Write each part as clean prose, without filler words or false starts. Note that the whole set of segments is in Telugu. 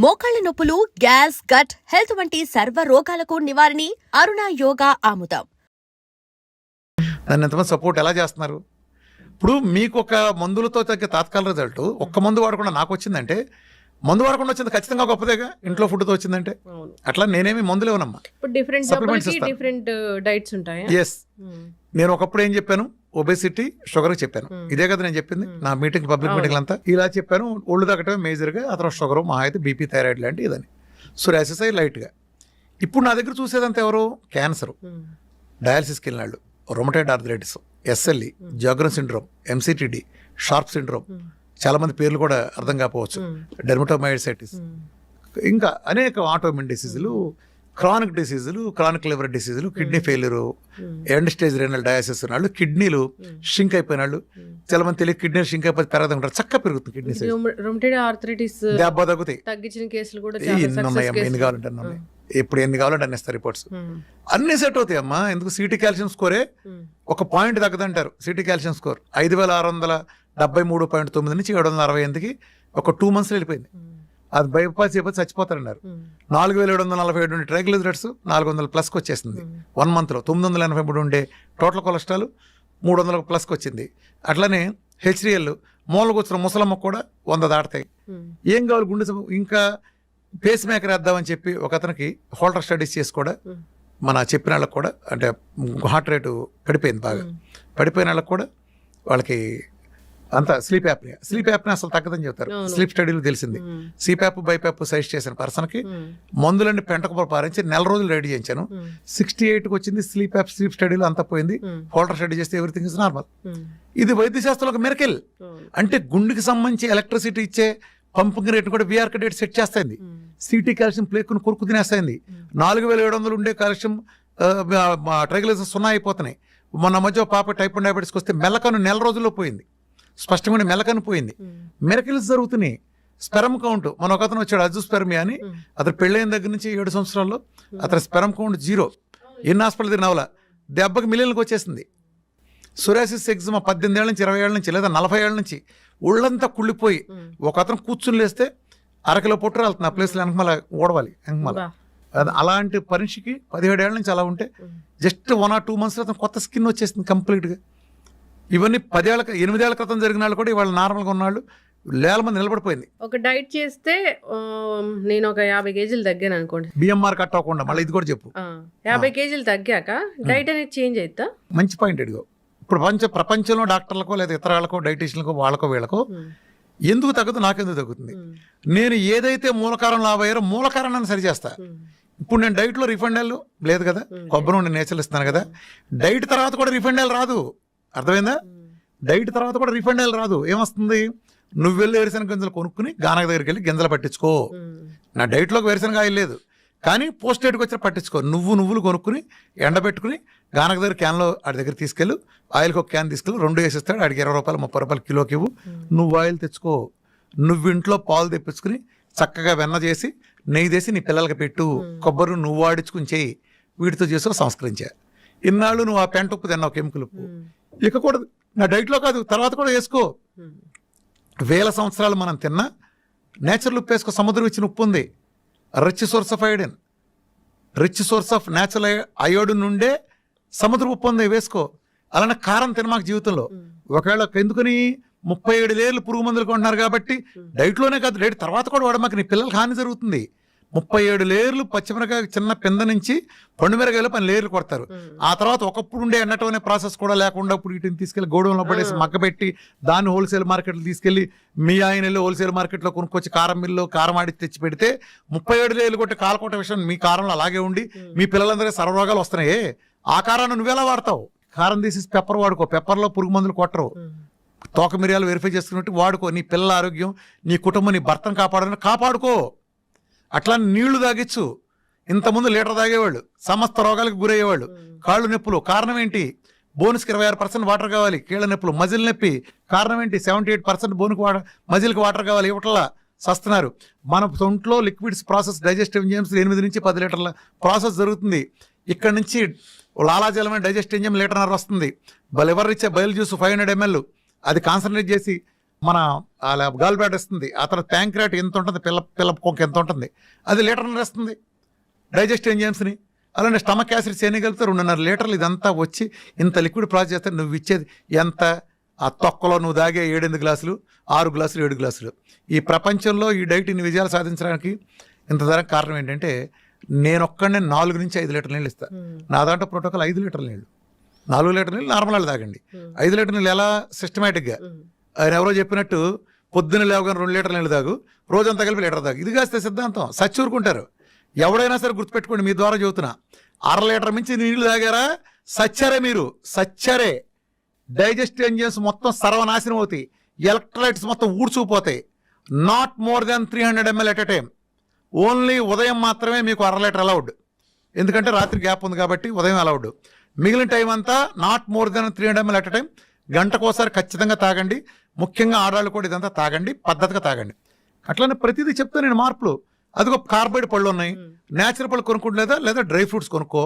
మోకాళ్ల నొప్పులు, గ్యాస్, గట్ హెల్త్ వంటి సర్వ రోగాలకు నివారణి అరుణ యోగా ఆముదం. దాన్ని ఎంతమంది సపోర్ట్ ఎలా చేస్తున్నారు? ఇప్పుడు మీకు ఒక మందులతో తగ్గ తాత్కాల రిజల్ట్ ఒక్క మందు వాడకుండా నాకు వచ్చిందంటే, మందు వాడకుండా వచ్చింది ఖచ్చితంగా గొప్పదేగా. ఇంట్లో ఫుడ్తో వచ్చిందంటే అట్లా నేనేమి మందులు ఇవ్వనమ్మా. డిఫరెంట్ డైట్స్ ఉంటాయి. ఎస్, నేను ఒకప్పుడు ఏం చెప్పాను, ఒబేసిటీ, షుగర్ చెప్పాను. ఇదే కదా నేను చెప్పింది నా మీటింగ్, పబ్లిక్ మీటింగ్ అంతా ఇలా చెప్పాను. ఒళ్ళు తగ్గటమే మేజర్గా, ఆ తర్వాత షుగర్, మా అయితే బీపీ, థైరాయిడ్ లాంటి ఇదని, సోరియాసిస్ లైట్గా. ఇప్పుడు నా దగ్గర చూసేదంతా ఎవరు? క్యాన్సర్, డయాలసిస్కి వెళ్ళినాళ్ళు, rheumatoid arthritis, SLE, Sjogren syndrome, MCTD, Sharp syndrome, చాలా మంది పేర్లు కూడా అర్థం కాకపోవచ్చు, డెర్మటోమైసైటిస్, ఇంకా అనేక ఆటోమిన్ డిసీజులు, క్రానిక్ డిసీజులు, క్రానిక్ లివర్ డిసీజులు, kidney failure, end stage renal disease వాళ్ళు, కిడ్నీలు షింక్ అయిపోయిన వాళ్ళు, చాలా మంది తెలియదు కిడ్నీలు షింక్ అయిపోయి పెరగదంటారు, చక్కగా పెరుగుతుంది కిడ్నీ సైజ్, దెబ్బ తగ్గుతాయి. తగ్గించిన కేసులు కూడా ఎన్ని ఉన్నాయమ్మా, ఎన్ని కావాలంటే ఉన్నాయి, ఎప్పుడు ఎన్ని కావాలంటే అన్ని ఇస్తారు రిపోర్ట్స్, అన్ని సెట్ అవుతాయి అమ్మా. ఎందుకు? సిటీ కాల్షియం స్కోరే ఒక పాయింట్ తగ్గదంటారు. సిటీ కాల్షియం స్కోర్ 5673.9 నుంచి 768కి ఒక 2 months వెళ్ళిపోయింది. అది బైపాస్ చేయకపోతే చచ్చిపోతారన్నారు. 4747 ట్రైగ్లిజరైడ్స్ 400+ వచ్చేసింది 1 monthలో. 983 ఉండే టోటల్ కొలెస్ట్రాల్ 300+ వచ్చింది. అట్లనే హెచ్డిఎల్, మూలగొచ్చిన ముసలమ్మ కూడా 100 దాటుతాయి. ఏం కావాలి? గుండె ఇంకా పేస్ మేకర్ వేద్దామని చెప్పి ఒక అతనికి హోల్డర్ స్టడీస్ చేసి కూడా మన చెప్పిన వాళ్ళకి కూడా, అంటే హార్ట్ రేటు పడిపోయింది బాగా, పడిపోయిన వాళ్ళకి కూడా వాళ్ళకి అంతా స్లీప్ యాప్ని అసలు తగ్గదని చెప్తారు. స్లీప్ స్టడీలు తెలిసింది. సిప్యాప్, బైప్యాప్ సజెస్ట్ చేసిన పర్సన్కి మందులన్నీ పెంటకు పారించి 4 రోజులు రెడీ చేయించాను. 68కి వచ్చింది స్లీప్ స్టడీలో అంతా పోయింది. హోల్డర్ స్టడీ చేస్తే ఎవ్రీథింగ్ ఇస్ నార్మల్. ఇది వైద్య శాస్త్రంలో ఒక మిరకిల్. అంటే గుండెకి సంబంధించి ఎలక్ట్రిసిటీ ఇచ్చే పంపింగ్ రేట్ కూడా విఆర్క డేట్ సెట్ చేస్తాయింది. సిటీ కాల్షియం ప్లేకును కొరుకు తినేస్తాయింది. 4700 ఉండే కాల్షియం ట్రైగ్లిజరైడ్స్ 0 అయిపోతున్నాయి. మొన్న మధ్య పాప టైప్ 1 డయాబెటీస్కి వస్తే మెల్లకను 4 రోజుల్లో పోయింది. స్పష్టంగా మెల్లకను పోయింది. మిరకిల్స్ జరుగుతున్నాయి. స్పెరమ్ కౌంట్, మన ఒక అతను వచ్చాడు అజుస్పెర్మియా అని, అతను పెళ్ళైన దగ్గర నుంచి 7 సంవత్సరాల్లో అతని స్పెరమ్ కౌంట్ 0. ఎన్ని హాస్పిటల్ తిరిగినవల దెబ్బకి మిలియన్లకు వచ్చేసింది. సోరియాసిస్ ఎగ్జిమా 18 ఏళ్ళ నుంచి 20 ఏళ్ళ నుంచి లేదా 40 ఏళ్ళ నుంచి ఒళ్ళంతా కుళ్ళిపోయి ఒక అతను కూర్చుని లేస్తే 1 కిలో పొట్టు రాలుతుంది. ఆ ప్లేస్లో వెనకమల ఓడవాలి వెనకమల. అలాంటి పరీక్షకి 17 ఏళ్ళ నుంచి అలా ఉంటే జస్ట్ 1 or 2 months అతను కొత్త స్కిన్ వచ్చేసింది కంప్లీట్గా. ఇవన్నీ 8 ఏళ్ల క్రితం జరిగిన వాళ్ళు కూడా ఇవాళ నార్మల్గా ఉన్నాళ్ళు 1,000 మంది నిలబడిపోయింది. ఒక డైట్ చేస్తే నేను ఒక 50 kgs తగ్గాను అనుకోండి, బిఎంఆర్ కట్ అవ్వకుండా. మళ్ళీ ఇది కూడా చెప్పు, 50 kgs తగ్గాక డైట్ అనేది చేంజ్ అవుతా? మంచి పాయింట్ అడిగో. ఇప్పుడు ప్రపంచంలో డాక్టర్లకో లేదా ఇతర వాళ్ళకో, డైటీషియన్లకో, వాళ్ళకో వీళ్ళకో ఎందుకు తగ్గుతుంది, నాకెందుకు తగ్గుతుంది? నేను ఏదైతే మూలకారం లాభయ్యారో మూలకారణాన్ని సరిచేస్తా. ఇప్పుడు నేను డైట్లో రిఫైండ్ ఆయిల్ లేదు కదా, కొబ్బరి నుండి నేచర్లు ఇస్తున్నాను కదా, డైట్ తర్వాత కూడా రిఫైండ్ ఆయిల్ రాదు. అర్థమైందా? డైట్ తర్వాత కూడా రిఫైండ్ ఆయిల్ రాదు. ఏమొస్తుంది? నువ్వు వెళ్ళి వేరుశనగ గింజలు కొనుక్కుని గానక దగ్గరికి వెళ్ళి గింజలు పట్టించుకో. నా డైట్లోకి వేరుశనగ ఆయిల్ లేదు కానీ పోస్ట్ డేట్కి వచ్చి పట్టించుకో. నువ్వులు కొనుక్కుని ఎండబెట్టుకుని గానక దగ్గర క్యాన్లో ఆడి దగ్గర తీసుకెళ్ళు, ఆయిల్కి ఒక క్యాన్ తీసుకెళ్ళి 2 వేసిస్తాడు. ఆడికి 20 రూపాయలు 30 రూపాయలు కిలోకి ఇవ్వు. నువ్వు ఆయిల్ తెచ్చుకో. నువ్వు ఇంట్లో పాలు తెప్పించుకుని చక్కగా వెన్న చేసి నెయ్యి చేసి నీ పిల్లలకి పెట్టు. కొబ్బరి నువ్వు వాడించుకుని చేయి. వీటితో చేసుకో, సంస్కరించా. ఇన్నాళ్ళు నువ్వు ఆ పెంట ఉప్పు తిన్నావు, కెమికల్ ఉప్పు. ఇక కూడా నా డైట్లో కాదు, తర్వాత కూడా వేసుకో. 1000 సంవత్సరాలు మనం తిన్నా నేచురల్ ఉప్పు వేసుకో. సముద్రం ఇచ్చిన ఉప్పు ఉంది, rich source of iodine, rich source of natural iodine నుండే సముద్ర ఉప్పు ఉంది, వేసుకో. అలానే కారం తినమాకు జీవితంలో. ఒకవేళ ఎందుకని 37 ఏళ్ళు పురుగు మందులు కొంటున్నారు కాబట్టి డైట్లోనే కాదు, డైట్ తర్వాత కూడా వాడమాక, నీ పిల్లలకి హాని జరుగుతుంది. 37 లేయర్లు పచ్చిమిరకాయ చిన్న పింద నుంచి పండుమిరకాయలు 10 లేయర్లు కొడతారు. ఆ తర్వాత ఒకప్పుడు ఉండే ఎండటం అనే ప్రాసెస్ కూడా లేకుండా ఇప్పుడు వీటిని తీసుకెళ్లి గోడౌన్లో పడేసి మగ్గబెట్టి దాన్ని హోల్సేల్ మార్కెట్లు తీసుకెళ్లి మీ ఆయన వెళ్ళి హోల్సేల్ మార్కెట్లో కొనుక్కొచ్చి కారం మిల్లు కారం ఆడి తెచ్చి పెడితే 37 లేయర్లు కొట్టి కాలకొట్ట విషయం మీ కారంలో అలాగే ఉండి మీ పిల్లలందరికీ సర్వరోగాలు వస్తున్నాయి. ఆ కారాన్ని నువ్వెలా వాడతావు? కారం తీసి పెప్పర్ వాడుకో. పెప్పర్లో పురుగు మందులు కొట్టరు. తోక మిరియాలు వెరిఫై చేసుకున్నట్టు వాడుకో. నీ పిల్లల ఆరోగ్యం, నీ కుటుంబం, నీ భర్తను కాపాడుకో. అట్లా నీళ్లు తాగిచ్చు. ఇంతకుముందు లీటర్ తాగేవాళ్ళు సమస్త రోగాలకు గురయ్యేవాళ్ళు. కాళ్ళు నొప్పులు కారణం ఏంటి? బోన్స్కి 26% వాటర్ కావాలి. కీళ్ళ నొప్పులు, మజిల్ నొప్పి కారణం ఏంటి? 78% బోన్కి మజిల్కి వాటర్ కావాలి, ఇవ్వట్లా సస్తున్నారు. మన ఒంట్లో లిక్విడ్స్ ప్రాసెస్, డైజెస్టివ్ ఎంజైమ్స్ 8 నుంచి 10 లీటర్ల ప్రాసెస్ జరుగుతుంది. ఇక్కడ నుంచి లాలాజలమైన డైజెస్టివ్ ఎంజైమ్ 1.5 లీటర్ వస్తుంది. లివర్ ఇచ్చే బయలు జ్యూస్ 500 ml అది కాన్సన్ట్రేట్ చేసి మన అలా గాల్ బ్లాడర్ ఇస్తుంది, ఆ తర్వాత ప్యాంక్రాట్ ఎంత ఉంటుంది, పిల్ల కొంక ఎంత ఉంటుంది, అది లీటర్నర ఇస్తుంది డైజెస్ట్ ఎంజైమ్స్ని. అలానే స్టమక్ యాసిడ్స్ ఎన్ని కలిపితే 2.5 లీటర్లు ఇదంతా వచ్చి ఇంత లిక్విడ్ ప్రాసెస్ చేస్తే నువ్వు ఇచ్చేది ఎంత? ఆ తొక్కలో నువ్వు దాగే 7 గ్లాసులు, 6 గ్లాసులు, 7 గ్లాసులు. ఈ ప్రపంచంలో ఈ డైట్ ఇన్ని విజయాలు సాధించడానికి ఇంత ధర కారణం ఏంటంటే నేను ఒక్కడనే 4 నుంచి 5 లీటర్ల నీళ్ళు ఇస్తాను. నా దాంట్లో ప్రోటోకాల్ 5 లీటర్ల నీళ్ళు, 4 లీటర్ల నీళ్ళు నార్మల్ వాళ్ళు తాగండి. 5 లీటర్ల నీళ్ళు ఎలా సిస్టమేటిక్గా ఆయన ఎవరో చెప్పినట్టు పొద్దున్న లేవగానే 2 లీటర్ల నీళ్ళు తాగు, రోజంతా కలిపి లీటర్ తాగు. ఇది కాస్తే సిద్ధాంతం సచ్చూరుకుంటారు. ఎవడైనా సరే గుర్తుపెట్టుకోండి, మీ ద్వారా చెబుతున్నా, 1/2 లీటర్ మించి నీళ్లు తాగారా సచ్చరే, మీరు సచ్చరే. డైజెస్టివ్ ఎంజైమ్స్ మొత్తం సర్వనాశనం అవుతాయి, ఎలక్ట్రోలైట్స్ మొత్తం ఊడ్చుకుపోతాయి. Not more than 300 ml at a time. Only ఉదయం మాత్రమే మీకు 1/2 లీటర్ అలౌడ్, ఎందుకంటే రాత్రి గ్యాప్ ఉంది కాబట్టి ఉదయం అలౌడ్. మిగిలిన టైం అంతా not more than 300 ml at a time. గంటకోసారి ఖచ్చితంగా తాగండి. ముఖ్యంగా ఆడవాళ్ళు కూడా ఇదంతా తాగండి, పద్ధతిగా తాగండి. అట్లనే ప్రతిదీ చెప్తాను నేను మార్పులు. అదిగో కార్బైడ్ పళ్ళు ఉన్నాయి, నేచురల్ పళ్ళు కొనుక్కుంటలేదా, లేదా డ్రై ఫ్రూట్స్ కొనుక్కో,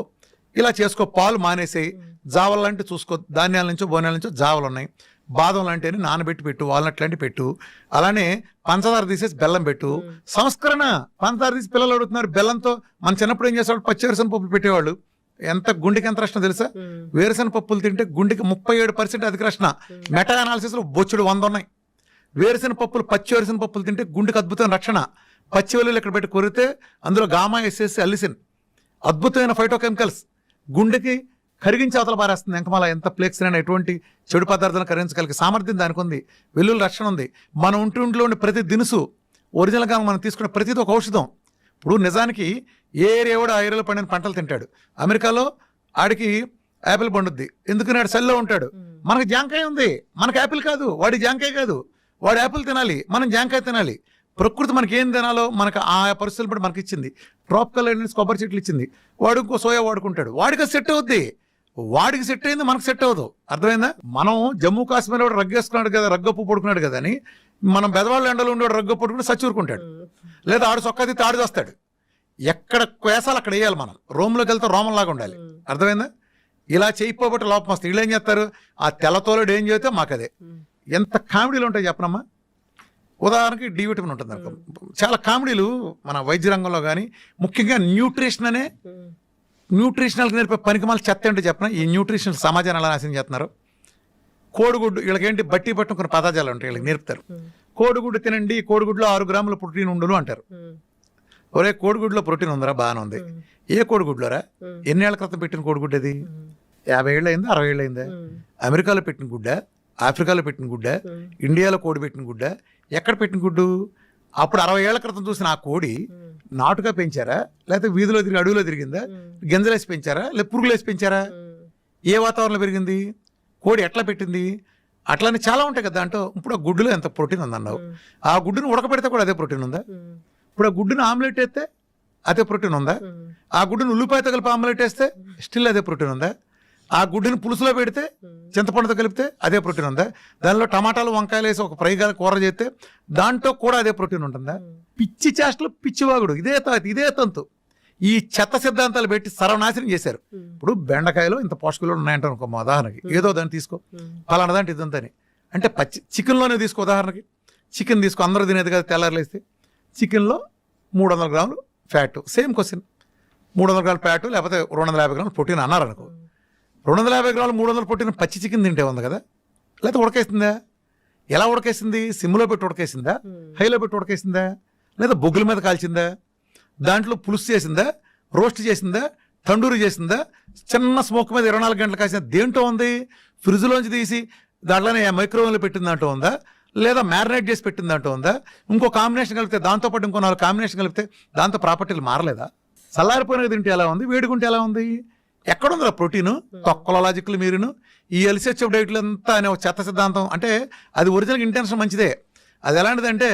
ఇలా చేసుకో. పాలు మానేసేయి, జావలు లాంటివి చూసుకో, ధాన్యాల నుంచో బోనాల నుంచో జావలు ఉన్నాయి, బాదం లాంటివి నానబెట్టి పెట్టు, వాల్నట్ లాంటివి పెట్టు. అలానే పంచదార తీసేసి బెల్లం పెట్టు. సంస్కరణ. పంచదార తీసి పిల్లలు అడుగుతున్నారు బెల్లంతో. మన చిన్నప్పుడు ఏం చేసేవాళ్ళు, పచ్చివేరుశనగ పప్పులు పెట్టేవాళ్ళు. ఎంత గుండెకి ఎంత రక్షణ తెలుసా? వేరుశనగ పప్పులు తింటే గుండెకి 37% అధిక రక్షణ. మెటా అనాలిసిస్లో బొచ్చుడు 100 ఉన్నాయి. వేరుశనగ పప్పులు, పచ్చి వేరుశనగ పప్పులు తింటే గుండెకి అద్భుతమైన రక్షణ. పచ్చి వెల్లుల్లి ఇక్కడ పెట్టి కొరితే అందులో గామా, ఎస్ఎస్, అల్లిసిన్ అద్భుతమైన ఫైటోకెమికల్స్ గుండెకి కరిగించి అవతల పారేస్తుంది. ఎంకమాల ఎంత ప్లేక్స్ అయినా ఎటువంటి చెడు పదార్థాలను కరిగించగలిగే సామర్థ్యం దానికి ఉంది. వెల్లుల్లి రక్షణ ఉంది. మన ఒంటిలో ఉండే ప్రతి దినుసు ఒరిజినల్గా మనం తీసుకునే ప్రతిదీ ఒక ఔషధం. ఇప్పుడు నిజానికి ఏ ఏరియా కూడా ఆ ఏరియాలో పండిన పంటలు తింటాడు. అమెరికాలో ఆడికి యాపిల్ పండుద్ది, ఎందుకని ఆడు సెల్లో ఉంటాడు. మనకు జాంకాయ ఉంది, మనకు యాపిల్ కాదు. వాడి జాంకాయ కాదు, వాడు యాపిల్ తినాలి, మనం జాంకాయ తినాలి. ప్రకృతి మనకి ఏం తినాలో మనకు ఆ పరిస్థితులు బట్టి మనకి ఇచ్చింది. ట్రాపికల్ కొబ్బరి చెట్లు ఇచ్చింది, వాడు ఇంకో సోయా వాడుకుంటాడు, వాడికి సెట్ అవుద్ది. వాడికి సెట్ అయింది, మనకు సెట్ అవ్వదు. అర్థమైందా? మనం జమ్మూ కాశ్మీర్ వాడు రగ్గేసుకున్నాడు కదా, రగ్గప్పు పడుకున్నాడు కదా అని మనం పెదవాళ్ళ ఎండలో ఉండేవాడు రగ్గప్పు పడుకుని సచ్చూరుకుంటాడు. లేదా ఆడు సొక్కది తాడు చేస్తాడు. ఎక్కడ వేసాలు అక్కడ వేయాలి. మనం రోమ్లోకి వెళ్తే రోమంలాగా ఉండాలి. అర్థమైందా? ఇలా చేయకపోబట్టి లోపం వస్తుంది. వీళ్ళు ఏం చేస్తారు, ఆ తెల్లతోలుడు ఏం చేస్తే మాకు అదే. ఎంత కామెడీలు ఉంటాయి చెప్పనమ్మా. ఉదాహరణకి డి విటమిన్ ఉంటుంది అనుకో. చాలా కామెడీలు మన వైద్య రంగంలో కానీ, ముఖ్యంగా న్యూట్రిషన్ అనే న్యూట్రిషనల్కి నేర్పే పనికిమాల చెత్త ఏంటో చెప్పిన. ఈ న్యూట్రిషనల్ సమాజాన్ని ఎలా నాశనం చేస్తున్నారు. కోడిగుడ్డు, వీళ్ళకేంటి బట్టి పట్టిన కొన్ని పదార్థాలు ఉంటాయి, వీళ్ళకి నేర్పుతారు. కోడిగుడ్డు తినండి, కోడిగుడ్లో 6 గ్రాముల ప్రోటీన్ ఉండును అంటారు. ఒరే కోడిగుడ్లో ప్రోటీన్ ఉందరా, బాగానే ఉంది. ఏ కోడిగుడ్లోరా? ఎన్నేళ్ల క్రితం పెట్టిన కోడిగుడ్డు అది? 50 ఏళ్ళు అయిందా, 60 ఏళ్ళు అయిందా? అమెరికాలో పెట్టిన గుడ్డ, ఆఫ్రికాలో పెట్టిన గుడ్డ, ఇండియాలో కోడి పెట్టిన గుడ్డ, ఎక్కడ పెట్టిన గుడ్డు? అప్పుడు 60 ఏళ్ల క్రితం చూసిన ఆ కోడి నాటుగా పెంచారా, లేకపోతే వీధిలో తిరిగి అడవిలో తిరిగిందా, గింజలేసి పెంచారా, లేదా పురుగులేసి పెంచారా? ఏ వాతావరణంలో పెరిగింది? కోడి ఎట్లా పెట్టింది? అట్లానే చాలా ఉంటాయి కదా దాంట్లో. ఇప్పుడు ఆ గుడ్డులో ఎంత ప్రోటీన్ ఉందన్నావు, ఆ గుడ్డును ఉడకబెడితే కూడా అదే ప్రోటీన్ ఉందా? ఇప్పుడు ఆ గుడ్డును ఆమ్లెట్ వేస్తే అదే ప్రోటీన్ ఉందా? ఆ గుడ్డును ఉల్లిపాయతో కలిపి ఆమ్లెట్ వేస్తే స్టిల్ అదే ప్రోటీన్ ఉందా? ఆ గుడ్డుని పులుసులో పెడితే, చింతపండుతో కలిపితే అదే ప్రోటీన్ ఉందా? దానిలో టమాటాలు, వంకాయలు వేసి ఒక ఫ్రైగా కూర చేస్తే దాంట్లో కూడా అదే ప్రోటీన్ ఉంటుందా? పిచ్చి చేష్టలు, పిచ్చివాగుడు, ఇదే తంతు. ఈ చెత్త సిద్ధాంతాలు పెట్టి సర్వనాశనం చేశారు. ఇప్పుడు బెండకాయలో ఇంత పోషకాలు ఉన్నాయంటారు అనుకో, మా ఉదాహరణకి ఏదో దాన్ని తీసుకో, ఫలానా దాంట్లో ఇదంతని అంటే పచ్చి చికెన్లోనే తీసుకో. ఉదాహరణకి చికెన్ తీసుకో, అందరూ తినేది కదా తెల్లారులేస్తే. చికెన్లో 300 గ్రాములు ఫ్యాట్. సేమ్ క్వశ్చన్, 300 గ్రాముల ఫ్యాట్ లేకపోతే 250 గ్రాములు ప్రోటీన్ అన్నారు అనుకో. 250 గ్రాములు 300 ప్రోటీన్ పచ్చి చికెన్ తింటే ఉంది కదా, లేకపోతే ఉడకేసిందా? ఎలా ఉడకేసింది? సిమ్లో పెట్టి ఉడకేసిందా, హైలో పెట్టి ఉడకేసిందా, లేదా బొగ్గుల మీద కాల్చిందా, దాంట్లో పులుసు చేసిందా, రోస్ట్ చేసిందా, తండూరి చేసిందా, చిన్న స్మోక్ మీద 24 గంటలు కాసిన దేంట్లో ఉంది? ఫ్రిడ్జ్లోంచి తీసి దాంట్లోనే మైక్రోవేవ్లో పెట్టిన దాంట్లో ఉందా, లేదా మ్యారినేట్ చేసి పెట్టిన దాంట్లో ఉందా? ఇంకో కాంబినేషన్ కలిపితే, దాంతోపాటు ఇంకో 4 కాంబినేషన్ కలిపితే దాంతో ప్రాపర్టీలు మారలేదా? చల్లారిపోయినది తింటే ఎలా ఉంది, వేడుకుంటే ఎలా ఉంది? ఎక్కడుందిరా ప్రోటీను? తొక్కల లాజిక్లు మీరును. ఈ ఎల్సిహెచ్ఎఫ్ డైట్లు అంతా అనే ఒక చెత్త సిద్ధాంతం. అంటే అది ఒరిజినల్ ఇంటెన్షన్ మంచిదే. అది ఎలాంటిదంటే,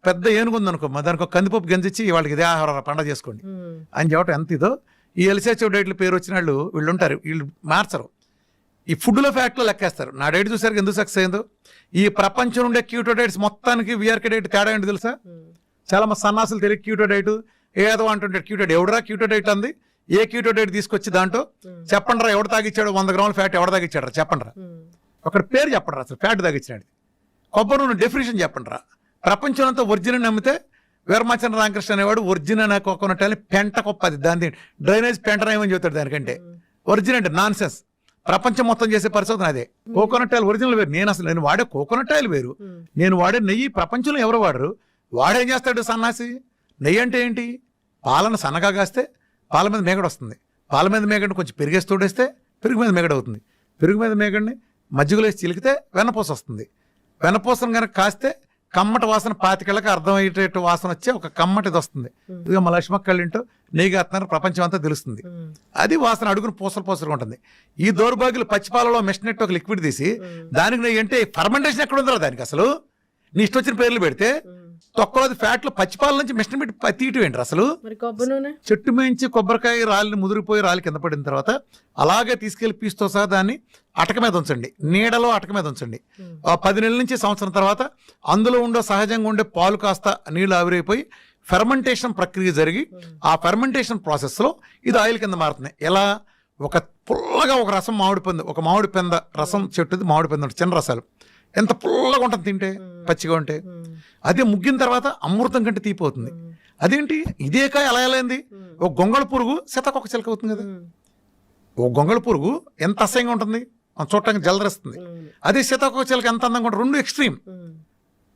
పెద్ద ఏనుగుంది అనుకో, దానికి ఒక కందిపప్పు గంజిచ్చి వాళ్ళకి ఇదే ఆహారం పండగ చేసుకోండి అని చెప్పడం ఎంత ఇదో. ఈ ఎల్సిహెచ్ఎఫ్ డైట్లు పేరు వచ్చిన వాళ్ళు వీళ్ళు ఉంటారు, వీళ్ళు మార్చరు. ఈ ఫుడ్లో ఫ్యాక్ట్లో లెక్కేస్తారు. నా డైట్ చూసారు ఎందుకు సక్సెస్ అయిందో. ఈ ప్రపంచం ఉండే క్యూటో డైట్స్ మొత్తానికి వీఆర్కే డైట్ తేడా ఏంటి తెలుసా? చాలా మంది సన్నాసులు తెలియదు క్యూటో డైట్ ఏదో అంటుంటాడు. క్యూటో డైట్ ఎవడరా క్యూటో డైట్ అంది? ఏ క్యూటో డైట్ తీసుకొచ్చి దాంట్లో చెప్పండి రా, ఎవడు తాగిచ్చాడు 100 గ్రాముల ఫ్యాట్ ఎవడ తాగిచ్చాడు రా చెప్పండి రా. ఒకటి పేరు చెప్పండి రా, అసలు ఫ్యాట్ తాగిచ్చినాడు. కొబ్బరి నూనె డెఫినేషన్ చెప్పండి రా. ప్రపంచం అంతా ఒరిజినల్ నమ్మితే వీరమాచంద్ర రామకృష్ణ అనేవాడు ఒరిజినల్ కోకోనట్ అని పెంట కొప్పది, దాని డ్రైనేజ్ పెంటనేమని చెబుతాడు దానికంటే. ఒరిజినల్ అంటే నాన్ సెన్స్. ప్రపంచం మొత్తం చేసే పరిశోధన అదే. కోకోనట్ ఆయిల్ ఒరిజినల్ వేరు. నేను వాడే కోకోనట్ ఆయిల్ వేరు, నేను వాడే నెయ్యి ప్రపంచంలో ఎవరు వాడరు. వాడేం చేస్తాడు సన్నాసి? నెయ్యి అంటే ఏంటి? పాలను సన్నగా కాస్తే పాల మీద మేగడ వస్తుంది. పాల మీద మేగడిని కొంచెం పెరిగేసి తోడేస్తే పెరుగు మీద మేగడ అవుతుంది. పెరుగు మీద మేగడిని మజ్జిగలో వేసి చిలికితే వెన్నపూస వస్తుంది. వెన్నపూసను కనుక కాస్తే కమ్మటి వాసన 25 అర్థమయ్యేటట్టు వాసన వచ్చే ఒక కమ్మటిది వస్తుంది. ఇదిగో మా లక్ష్మక్కళ్ళింటో నెయ్యి కాస్తున్నారు, ప్రపంచం అంతా తెలుస్తుంది. అది వాసన అడుగును పూసలు ఉంటుంది. ఈ దౌర్భాగ్యులు పచ్చిపాలలో మిషనెట్ ఒక లిక్విడ్ తీసి దానికి నెయ్యి అంటే ఫర్మెంటేషన్ ఎక్కడ ఉందో దానికి అసలు. నీ ఇష్టం వచ్చిన పేర్లు పెడితే తొక్కలోది ఫ్యాట్లు పచ్చిపాల నుంచి మిషన్ పెట్టి తీయటం ఏంటి అసలు? చెట్టు మేంచి కొబ్బరికాయ రాలిని ముదిరిపోయి రాలి కింద పడిన తర్వాత అలాగే తీసుకెళ్లి పీస్తో సహా దాన్ని అటక మీద ఉంచండి, నీడలో అటక మీద ఉంచండి. 10 నెలల నుంచి సంవత్సరం తర్వాత అందులో ఉండే సహజంగా ఉండే పాలు కాస్త నీళ్లు ఆవిరైపోయి ఫెర్మెంటేషన్ ప్రక్రియ జరిగి ఆ ఫెర్మెంటేషన్ ప్రాసెస్లో ఇది ఆయిల్ కింద మారుతుంది. ఎలా? ఒక పుల్లగా ఒక రసం ఒక మామిడి పెంద రసం చెట్టుది మామిడి పెంద చిన్న రసాలు ఎంత పుల్లగా ఉంటుంది తింటే, పచ్చిగా ఉంటే. అదే ముగ్గిన తర్వాత అమృతం కంటే తీపిపోతుంది. అదేంటి? ఇదే కాయ అలా అయింది. ఒక గొంగళ పురుగు సీతాకొక చిలక అవుతుంది కదా. ఒక గొంగళ పురుగు ఎంత అసహ్యంగా ఉంటుంది, చూడటానికి జలదరిస్తుంది. అదే సీతాకొక చిలక ఎంత అందంగా ఉంటుంది. 2 ఎక్స్ట్రీమ్.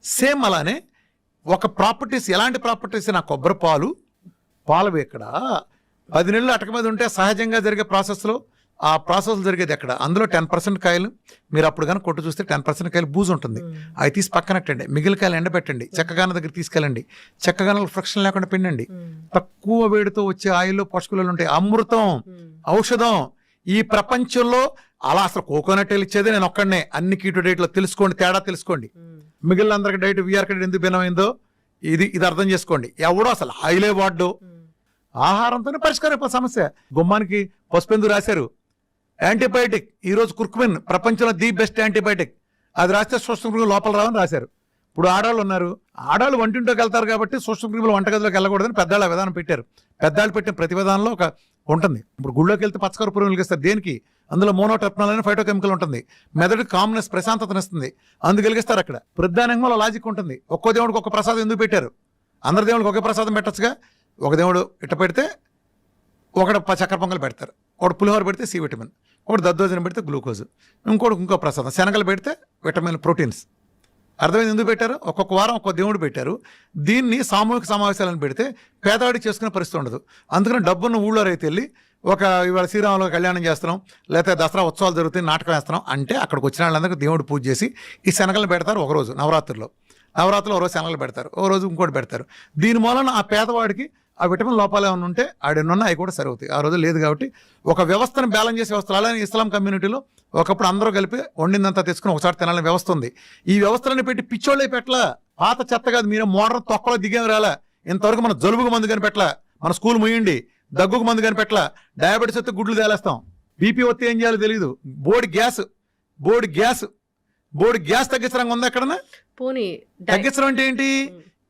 సేమ్ అలానే ఒక ప్రాపర్టీస్, ఎలాంటి ప్రాపర్టీస్? నా కొబ్బరి పాలు ఇక్కడ 10 నెలలు అటక మీద ఉంటే సహజంగా జరిగే ప్రాసెస్లో ఆ ప్రాసెస్ జరిగేది ఎక్కడ? అందులో 10% కాయలు మీరు అప్పుడు కానీ కొట్టు చూస్తే 10% కాయలు బూజు ఉంటుంది. అవి తీసి పక్కనట్టండి. మిగిలిన కాయలు ఎండబెట్టండి. చెక్కగాన దగ్గర తీసుకెళ్ళండి. చెక్కగానలు ఫ్రిక్షన్ లేకుండా పిండండి. తక్కువ వేడితో వచ్చే ఆయిల్లో పోషకాలు ఉంటాయి. అమృతం, ఔషధం. ఈ ప్రపంచంలో అలా అసలు కోకోనట్ ఆయిల్ ఇచ్చేది నేను ఒక్కడనే. అన్ని కీటో డైట్లో తెలుసుకోండి, తేడా తెలుసుకోండి. మిగిలిన అందరికి డైట్ వీఆర్కే డైట్ ఎందుకు భిన్నమైందో ఇది అర్థం చేసుకోండి. ఎవడో అసలు ఆయిలే వాడ్డు. ఆహారంతోనే పరిష్కారం సమస్య. గుమ్మానికి పసుపెందుకు రాశారు? యాంటీబయాటిక్. ఈరోజు కుర్కుమిన్ ప్రపంచంలో ది బెస్ట్ యాంటీబయాటిక్. అది రాస్తే సూక్ష్మక్రిములు లోపల రావని రాశారు. ఇప్పుడు ఆడాళ్ళు ఉన్నారు, ఆడాళ్ళు వంటింట్లోకి వెళ్తారు కాబట్టి సూక్ష్మక్రిములు వంటగదిలోకి వెళ్ళకూడదని పెద్దవాళ్ళ విధానం పెట్టారు. పెద్దవాళ్ళు పెట్టిన ప్రతి విధానంలో ఒక ఉంటుంది. ఇప్పుడు గుళ్ళోకి వెళ్తే పచ్చకర్పూరం వెలిగిస్తారు. దేనికి? అందులో మోనోటెర్పనాల్ అనే ఫైటోకెమికల్ ఉంటుంది. మెదడుకి కామ్నెస్, ప్రశాంతతనిస్తుంది. అందుకు వెలిగిస్తారు. అక్కడ ప్రధానంగా లాజిక్ ఉంటుంది. ఒక్కో దేవుడికి ఒక ప్రసాదం ఎందుకు పెట్టారు? అందరి దేవుడికి ఒకే ప్రసాదం పెట్టచ్చుగా. ఒక దేవుడు ఇట్ట పెడితే ఒకటి చక్కెర పొంగల్ పెడతారు, ఒకటి పులిహోర పెడితే సి విటమిన్, ఒకటి దద్దోజనం పెడితే గ్లూకోజ్, ఇంకో ప్రసాదం శనగలు పెడితే విటమిన్, ప్రోటీన్స్. అర్థమైంది ఎందుకు పెట్టారు? ఒక్కొక్క వారం ఒక్కొక్క దేవుడు పెట్టారు. దీన్ని సామూహిక సమావేశాలను పెడితే పేదవాడికి చేసుకునే పరిస్థితి ఉండదు. అందుకని డబ్బున్న ఊళ్ళో రైతు వెళ్ళి ఇవాళ శ్రీరాములు కళ్యాణం చేస్తున్నాం, లేకపోతే దసరా ఉత్సవాలు జరుగుతాయి, నాటకం వేస్తున్నాం అంటే అక్కడికి వచ్చిన వాళ్ళందరికీ దేవుడు పూజ చేసి ఈ శనగలను పెడతారు. ఒకరోజు నవరాత్రిలో ఒక రోజు శనగలు పెడతారు, ఒక రోజు ఇంకోటి పెడతారు. దీని మూలన ఆ పేదవాడికి ఆ విటమిన్ లోపాలు ఏమైనా ఉంటే ఆడెన్నున్నా అవి కూడా సరివుతాయి. ఆ రోజు లేదు కాబట్టి ఒక వ్యవస్థను బ్యాలెన్స్ చేసే వ్యవస్థలు. అలానే ఇస్లాం కమ్యూనిటీలో ఒకప్పుడు అందరూ కలిపి వండిందంతా తెచ్చుకుని ఒకసారి తినాలని వ్యవస్థ ఉంది. ఈ వ్యవస్థలను పెట్టి పిచ్చోళ్ళే పెట్టలా. పాత చెత్త కాదు, మీరు మోడర్న్ తొక్కలో దిగేమి రాలా. ఇంతవరకు మన జలుబుకు మందు కానీ పెట్టలా, మన స్కూల్ ముయ్యండి, దగ్గుకు మందు కానీ పెట్టలా, డయాబెటీస్ వస్తే గుడ్లు తేలేస్తాం, బీపీ వస్తే ఏం చేయాలో తెలియదు, బోర్డు గ్యాస్ తగ్గించడం ఉందా ఎక్కడన్నా? తగ్గించడం అంటే ఏంటి?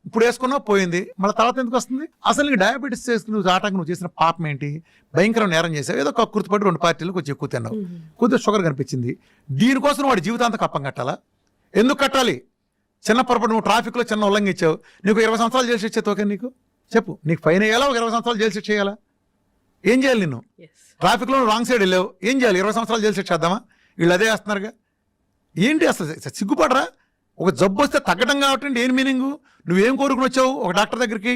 ఇప్పుడు వేసుకున్నావు పోయింది, మళ్ళీ తర్వాత ఎందుకు వస్తుంది? అసలు నీకు డయాబెటీస్ చేసుకుని నువ్వు చేసిన పాపం ఏంటి? భయంకరం నేరం చేసావు. ఏదో కక్కుర్తిపడి 2 పార్టీలు కొంచెం ఎక్కువ తిన్నావు, కొద్దిగా షుగర్ కనిపించింది. దీనికోసం వాడి జీవితాంతం కప్పం కట్టాలా? ఎందుకు కట్టాలి? చిన్న పొరపాటు నువ్వు ట్రాఫిక్లో చిన్న ఉల్లంఘించావు, నీకు 20 సంవత్సరాలు జైలు శిక్ష తోకే. నీకు చెప్పు, నీకు ఫైన్ వేయాలా? ఒక 20 సంవత్సరాలు జైలు శిక్ష చేయాలా? ఏం చేయాలి? నిన్ను ట్రాఫిక్లో రాంగ్ సైడ్ వెళ్ళావు, ఏం చేయాలి? 20 సంవత్సరాలు జైలు శిక్ష చేద్దామా? వీళ్ళు అదే వేస్తున్నారుగా. ఏంటి అసలు సిగ్గుపడరా? ఒక జబ్బు వస్తే తగ్గడం కాబట్టి ఏం మీనింగు? నువ్వేం కోరుకుని వచ్చావు ఒక డాక్టర్ దగ్గరికి?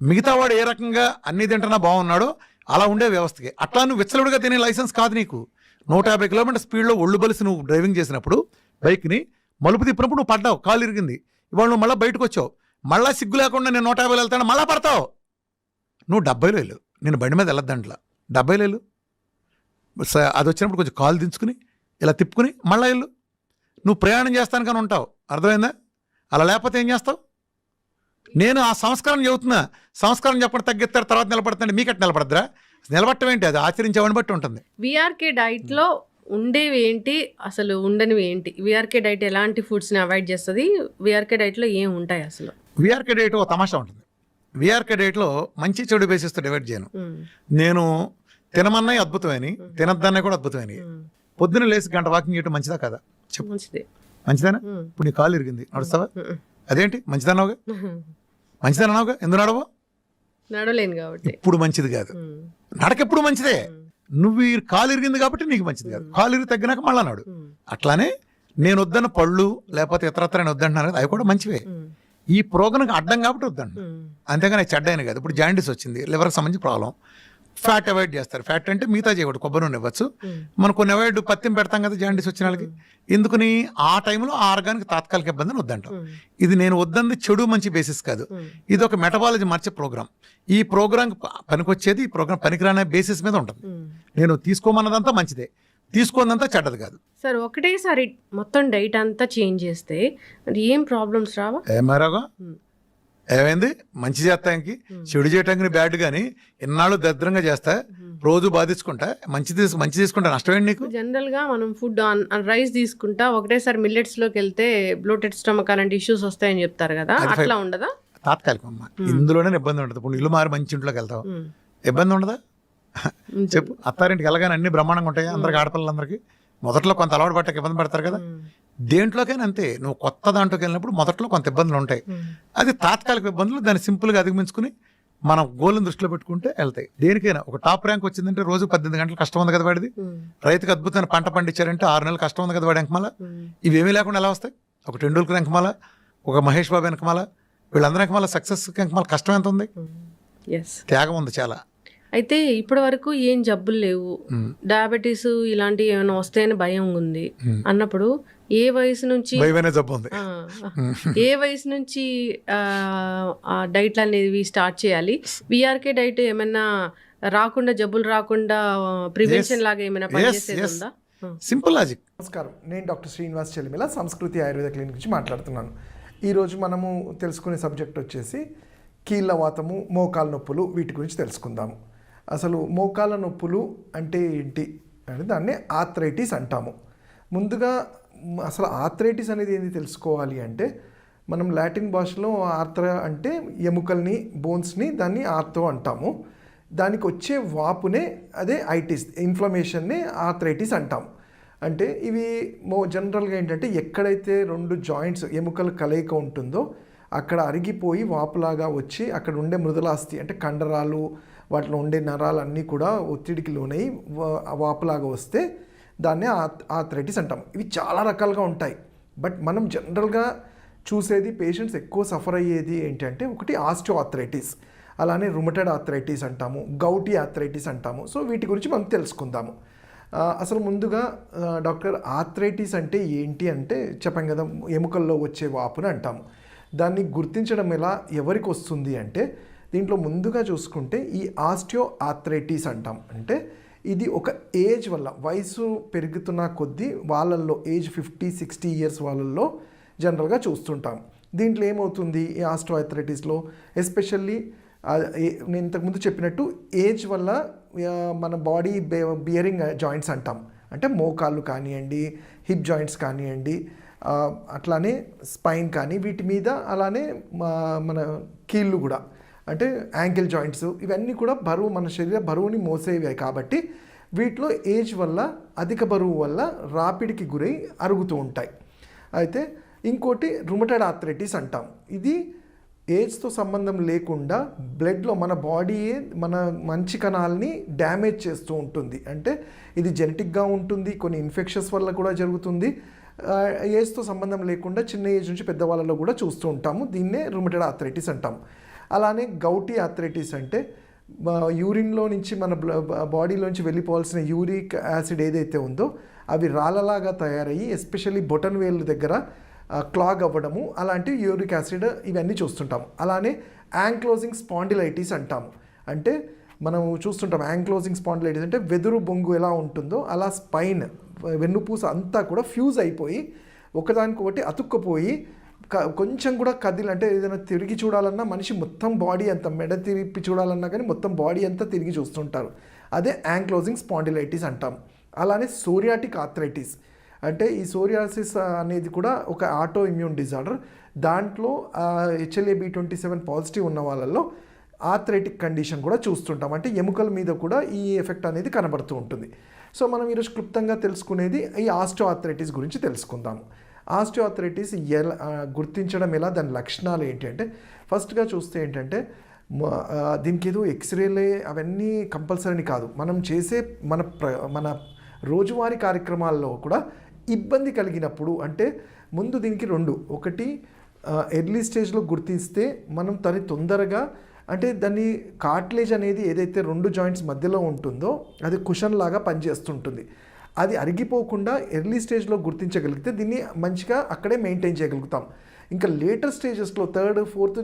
మిగతా వాడు ఏ రకంగా అన్ని తింటున్నా బాగున్నాడో అలా ఉండే వ్యవస్థకి. అట్లా నువ్వు విచ్చలుడిగా తినే లైసెన్స్ కాదు నీకు. 150 కిలోమీటర్ స్పీడ్లో ఒళ్ళు బలిసి నువ్వు డ్రైవింగ్ చేసినప్పుడు బైక్ని మలుపు తిప్పినప్పుడు నువ్వు పడ్డావు, కాలు ఇరిగింది. ఇవాళ నువ్వు మళ్ళీ బయటకు వచ్చావు, మళ్ళీ సిగ్గు లేకుండా నేను 150 వెళ్తాను, మళ్ళీ పడతావు. నువ్వు 70లో వెళ్ళు, నేను బండి మీద వెళ్ళొద్దంట్లా, 70లో వెళ్ళు. అది వచ్చినప్పుడు కొంచెం కాలు దించుకుని ఇలా తిప్పుకుని మళ్ళీ వెళ్ళు. నువ్వు ప్రయాణం చేస్తాను కానీ ఉంటావు. అర్థమైందా? అలా లేకపోతే ఏం చేస్తావు? నేను ఆ సంస్కారం చెబుతున్నా. సంస్కారం చెప్పండి, తగ్గిస్తారు, తర్వాత నిలబడుతుంది. మీకట్టు నిలబడద్దురా? నిలబడటం ఏంటి? అది ఆచరించేవాడిని బట్టి ఉంటుంది. వీఆర్కే డైట్లో ఉండేవి ఏంటి, అసలు ఉండనివి ఏంటి? వీఆర్కే డైట్ ఎలాంటి ఫుడ్స్ని అవాయిడ్ చేస్తుంది? వీఆర్కే డైట్లో ఏం ఉంటాయి అసలు? వీఆర్కే డైట్ ఒక తమాషా ఉంటుంది. వీఆర్కే డైట్లో మంచి చెడు బేసిస్తో డివైడ్ చేయను. నేను తినమన్నాయి అద్భుతమని, తినద్దన్నాయి కూడా అద్భుతమని. పొద్దున్న లేసి 1 గంట వాకింగ్ చేయడం మంచిదా కదా? చెప్పు. మంచిదేనా? ఇప్పుడు నీ కాలు ఇరిగింది, నడుస్తావా? అదేంటి మంచిదన్నావుగా, మంచిదన్నావుగా, ఎందుకు నడవో? నడవలేను కాబట్టి. ఇప్పుడు మంచిది కాదు, నడకెప్పుడు మంచిదే. నువ్వు ఈ కాలు ఇరిగింది కాబట్టి నీకు మంచిది కాదు, కాలు ఇరిగి తగ్గినాక మళ్ళా నాడు. అట్లానే నేను వద్దన్న పళ్ళు లేకపోతే ఇతరత్ర నేను వద్దంటున్నాను కదా, అవి కూడా మంచివే. ఈ ప్రోగ్రాంకి అడ్డం కాబట్టి వద్దండి, అంతేగాని చెడ్డైన కాదు. ఇప్పుడు జాండీస్ వచ్చింది, లివర్కి సంబంధించి ప్రాబ్లం, ఫ్యాట్ అవాయిడ్ చేస్తారు. ఫ్యాట్ అంటే మిగతా చేయకూడదు, కొబ్బరి నూనె ఇవ్వచ్చు. మనం కొన్ని అవాయిడ్ పత్యం పెడతాం కదా జాండీస్ వచ్చిన వాళ్ళకి. ఎందుకని ఆ టైంలో ఆ ఆర్గానికి తాత్కాలిక ఇబ్బందిని వద్దంటాం. ఇది నేను వద్దంది చెడు మంచి బేసిస్ కాదు, ఇది ఒక మెటబాలజీ మార్చే ప్రోగ్రామ్. ఈ ప్రోగ్రామ్ పనికొచ్చేది, ఈ ప్రోగ్రామ్ పనికిరానే బేసిస్ మీద ఉంటుంది. నేను తీసుకోమన్నదంతా మంచిదే, తీసుకోనంతా చెడ్డది కాదు. సార్ ఒకటేసారి మొత్తం డైట్ అంతా చేంజ్ చేస్తే ఏం ప్రాబ్లమ్స్ రావా? ఏమారాగా ఏమైంది, మంచి చేస్తానికి చెడు చేయటానికి బ్యాడ్ గానీ ఇన్నాళ్ళు దరిద్రంగా చేస్తా, రోజు బాధించుకుంటా, మంచి తీసుకుంటా, నష్టమేంటి నీకు? జనరల్ గా మనం ఫుడ్ రైస్ తీసుకుంటా ఒకటేసారి మిల్లెట్స్ లోకి వెళ్తే బ్లోటెడ్ స్టమక్ అలాంటి ఇష్యూస్ వస్తాయని చెప్తారు కదా, అట్లా ఉండదా? తాత్కాలికం అమ్మా, ఇందులోనే ఇబ్బంది ఉండదు. ఇప్పుడు ఇల్లు మారి మంచి ఇంట్లోకి వెళ్తావు, ఇబ్బంది ఉండదా? చెప్పు. అత్తారింటికి వెళ్ళగానే అన్ని బ్రహ్మాండంగా ఉంటాయి అందరికి, ఆడపిల్లలందరికీ. మొదట్లో కొంత అలవాటు పట్టక ఇబ్బంది పడతారు కదా, దేంట్లోకైనా అంతే. నువ్వు కొత్త దాంట్లోకి వెళ్ళినప్పుడు మొదట్లో కొంత ఇబ్బందులు ఉంటాయి, అది తాత్కాలిక ఇబ్బందులు. దాన్ని సింపుల్గా అధిగమించుకుని మనం గోల్ని దృష్టిలో పెట్టుకుంటే వెళ్తాయి. దేనికైనా ఒక టాప్ ర్యాంక్ వచ్చిందంటే రోజు 18 గంటలు కష్టం ఉంది కదా వాడిది. రైతుకి అద్భుతమైన పంట పండించారంటే 6 నెలలు కష్టం ఉంది కదా వాడి వెనకమాల. ఇవేమీ లేకుండా ఎలా వస్తాయి? ఒక టెండూల్కర్ వెనకమాల, ఒక మహేష్ బాబు వెనకమాల, వీళ్ళందరి వెనకమాల సక్సెస్ వెనకమాల కష్టం ఎంత ఉంది, త్యాగం ఉంది చాలా. అయితే ఇప్పటి వరకు ఏం జబ్బులు లేవు, డయాబెటీస్ ఇలాంటివి ఏమైనా వస్తాయని భయం ఉంది అన్నప్పుడు ఏ వయసు నుంచి జబ్బు ఉంది, ఏ వయసు నుంచి డైట్లు అనేవి స్టార్ట్ చేయాలి? విఆర్కే డైట్ ఏమైనా రాకుండా, జబ్బులు రాకుండా ప్రివెన్షన్ లాగా ఏమైనా పనిచేసేది ఉందా? Simple logic. నమస్కారం, నేను డాక్టర్ శ్రీనివాస్ చెలిమిల, సంస్కృతి ఆయుర్వేద క్లినిక్ నుంచి మాట్లాడుతున్నాను. ఈరోజు మనము తెలుసుకునే సబ్జెక్ట్ వచ్చేసి కీళ్ళ వాతము, మోకాల నొప్పులు, వీటి గురించి తెలుసుకుందాము. అసలు మోకాల నొప్పులు అంటే ఏంటి అంటే దాన్ని ఆర్థరైటిస్ అంటాము. ముందుగా అసలు ఆర్థరైటిస్ అనేది ఏంటి తెలుసుకోవాలి అంటే, మనం లాటిన్ భాషలో ఆర్థ్ర అంటే ఎముకల్ని, బోన్స్ని, దాన్ని ఆర్థో అంటాము. దానికి వచ్చే వాపునే అదే ఐటిస్, ఇన్ఫ్లమేషన్ని ఆర్థరైటిస్ అంటాము. అంటే ఇవి జనరల్గా ఏంటంటే ఎక్కడైతే 2 జాయింట్స్ ఎముకల కలయిక ఉంటుందో అక్కడ అరిగిపోయి వాపులాగా వచ్చి అక్కడ ఉండే మృదులాస్థి అంటే కండరాలు, వాటిలో ఉండే నరాలు అన్నీ కూడా ఒత్తిడికి లోనై వాపులాగా వస్తే దాన్నే ఆర్థరైటిస్ అంటాం. ఇవి చాలా రకాలుగా ఉంటాయి, బట్ మనం జనరల్గా చూసేది పేషెంట్స్ ఎక్కువ సఫర్ అయ్యేది ఏంటంటే ఒకటి ఆస్టియో ఆర్థరైటిస్, అలానే రుమటెడ్ ఆర్థరైటిస్ అంటాము, గౌటీ ఆర్థరైటిస్ అంటాము. సో వీటి గురించి మనం తెలుసుకుందాము. అసలు ముందుగా డాక్టర్ ఆర్థరైటిస్ అంటే ఏంటి అంటే చెప్పాం కదా, ఎముకల్లో వచ్చే వాపుని అంటాము. దాన్ని గుర్తించడం ఎలా, ఎవరికి వస్తుంది అంటే దీంట్లో ముందుగా చూసుకుంటే ఈ ఆస్టియో ఆర్థరైటిస్ అంటాం. అంటే ఇది ఒక ఏజ్ వల్ల, వయసు పెరుగుతున్న కొద్దీ వాళ్ళల్లో ఏజ్ 50-60 ఇయర్స్ వాళ్ళల్లో జనరల్గా చూస్తుంటాం. దీంట్లో ఏమవుతుంది ఈ ఆస్టియో ఆర్థరైటిస్లో, ఎస్పెషల్లీ నేను ఇంతకుముందు చెప్పినట్టు ఏజ్ వల్ల మన బాడీ బియరింగ్ జాయింట్స్ అంటాం. అంటే మోకాళ్ళు కానివ్వండి, హిప్ జాయింట్స్ కానివ్వండి, అట్లానే స్పైన్ కానీ వీటి మీద, అలానే మన కీళ్ళు కూడా అంటే యాంకిల్ జాయింట్స్, ఇవన్నీ కూడా బరువు, మన శరీర బరువుని మోసేవి కాబట్టి వీటిలో ఏజ్ వల్ల, అధిక బరువు వల్ల రాపిడికి గురై అరుగుతూ ఉంటాయి. అయితే ఇంకోటి రుమటెడ్ ఆర్థరైటిస్ అంటాం. ఇది ఏజ్తో సంబంధం లేకుండా బ్లడ్లో మన బాడీయే మన మంచి కణాలని డ్యామేజ్ చేస్తూ ఉంటుంది. అంటే ఇది జెనెటిక్గా ఉంటుంది, కొన్ని ఇన్ఫెక్షన్స్ వల్ల కూడా జరుగుతుంది. ఏజ్తో సంబంధం లేకుండా చిన్న ఏజ్ నుంచి పెద్దవాళ్ళలో కూడా చూస్తూ ఉంటాము. దీన్నే రుమటెడ్ ఆర్థరైటిస్ అంటాం. అలానే గౌటీ ఆర్థరైటిస్ అంటే యూరిన్లో నుంచి మన బాడీలోంచి వెళ్ళిపోవాల్సిన యూరిక్ యాసిడ్ ఏదైతే ఉందో అవి రాళ్ళలాగా తయారయ్యి ఎస్పెషల్లీ బొటన్ వేలు దగ్గర క్లాగ్ అవ్వడము, అలాంటి యూరిక్ యాసిడ్ ఇవన్నీ చూస్తుంటాము. అలానే యాంక్లోజింగ్ స్పాండిలైటిస్ అంటాము. అంటే మనం చూస్తుంటాం యాంక్లోజింగ్ స్పాండిలైటిస్ అంటే వెదురు బొంగు ఎలా ఉంటుందో అలా స్పైన్, వెన్నుపూస అంతా కూడా ఫ్యూజ్ అయిపోయి ఒకదానికొకటి అతుక్కుపోయి కొంచెం కూడా అంటే ఏదైనా తిరిగి చూడాలన్నా మనిషి మొత్తం బాడీ అంతా, మెడ తిరిపి చూడాలన్నా కానీ మొత్తం బాడీ అంతా తిరిగి చూస్తుంటారు. అదే యాంక్లోజింగ్ స్పాండిలైటిస్ అంటాం. అలానే సోరియాటిక్ ఆర్థరైటిస్ అంటే ఈ సోరియాసిస్ అనేది కూడా ఒక ఆటో ఇమ్యూన్ డిజార్డర్. దాంట్లో HLA-B27 పాజిటివ్ ఉన్న వాళ్ళల్లో ఆర్థరైటిక్ కండిషన్ కూడా చూస్తుంటాం. అంటే ఎముకల మీద కూడా ఈ ఎఫెక్ట్ అనేది కనబడుతూ ఉంటుంది. సో మనం ఈరోజు క్లుప్తంగా తెలుసుకునేది ఈ ఆస్టియో ఆర్థరైటిస్ గురించి తెలుసుకుందాము. ఆస్టియోఆర్థరైటిస్ ఎలా గుర్తించడం ఎలా, దాని లక్షణాలు ఏంటి అంటే ఫస్ట్గా చూస్తే ఏంటంటే దీనికి ఏదో ఎక్స్రేలే అవన్నీ కంపల్సరీ కాదు. మనం చేసే మన రోజువారీ కార్యక్రమాల్లో కూడా ఇబ్బంది కలిగినప్పుడు, అంటే ముందు దీనికి ఒకటి ఎర్లీ స్టేజ్లో గుర్తిస్తే మనం దాన్ని తొందరగా, అంటే దాన్ని కార్టిలేజ్ అనేది ఏదైతే 2 జాయింట్స్ మధ్యలో ఉంటుందో అది కుషన్ లాగా పనిచేస్తుంటుంది. అది అరిగిపోకుండా ఎర్లీ స్టేజ్లో గుర్తించగలిగితే దీన్ని మంచిగా అక్కడే మెయింటైన్ చేయగలుగుతాం. ఇంకా లేటర్ స్టేజెస్లో 3rd, 4th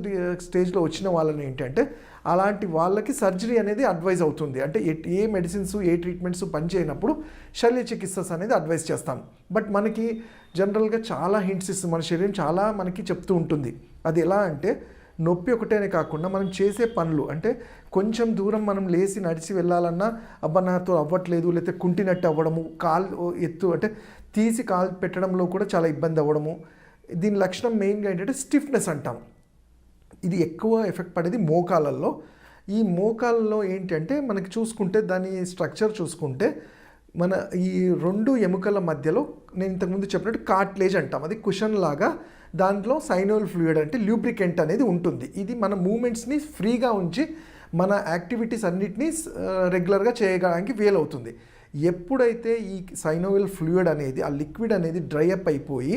స్టేజ్లో వచ్చిన వాళ్ళని ఏంటంటే అలాంటి వాళ్ళకి సర్జరీ అనేది అడ్వైజ్ అవుతుంది. అంటే ఏ మెడిసిన్స్ ఏ ట్రీట్మెంట్స్ పనిచేయనప్పుడు శల్య చికిత్సస్ అనేది అడ్వైజ్ చేస్తాం. బట్ మనకి జనరల్గా చాలా హింట్స్ ఇస్తుంది, మన శరీరం చాలా మనకి చెప్తూ ఉంటుంది. అది ఎలా అంటే నొప్పి ఒకటేనే కాకుండా మనం చేసే పనులు, అంటే కొంచెం దూరం మనం లేచి నడిచి వెళ్ళాలన్నా అబ్బా నాతో అవ్వట్లేదు, లేకపోతే కుంటినట్టు అవ్వడము, కాలు ఎత్తు అంటే తీసి కాలు పెట్టడంలో కూడా చాలా ఇబ్బంది అవ్వడము. దీని లక్షణం మెయిన్గా ఏంటంటే స్టిఫ్నెస్ అంటాం. ఇది ఎక్కువ ఎఫెక్ట్ పడేది మోకాళ్ళల్లో. ఈ మోకాళ్ళలో ఏంటంటే మనకి చూసుకుంటే దాని స్ట్రక్చర్ చూసుకుంటే మన ఈ 2 ఎముకల మధ్యలో నేను ఇంతకుముందు చెప్పినట్టు కార్టిలేజ్ అంటాం, అది కుషన్ లాగా. దాంట్లో సైనోవియల్ ఫ్లూయిడ్ అంటే ల్యూబ్రికెంట్ అనేది ఉంటుంది. ఇది మన మూమెంట్స్ని ఫ్రీగా ఉంచి మన యాక్టివిటీస్ అన్నిటినీ రెగ్యులర్గా చేయడానికి వీలవుతుంది. ఎప్పుడైతే ఈ సైనోవియల్ ఫ్లూయిడ్ అనేది, ఆ లిక్విడ్ అనేది డ్రై అప్ అయిపోయి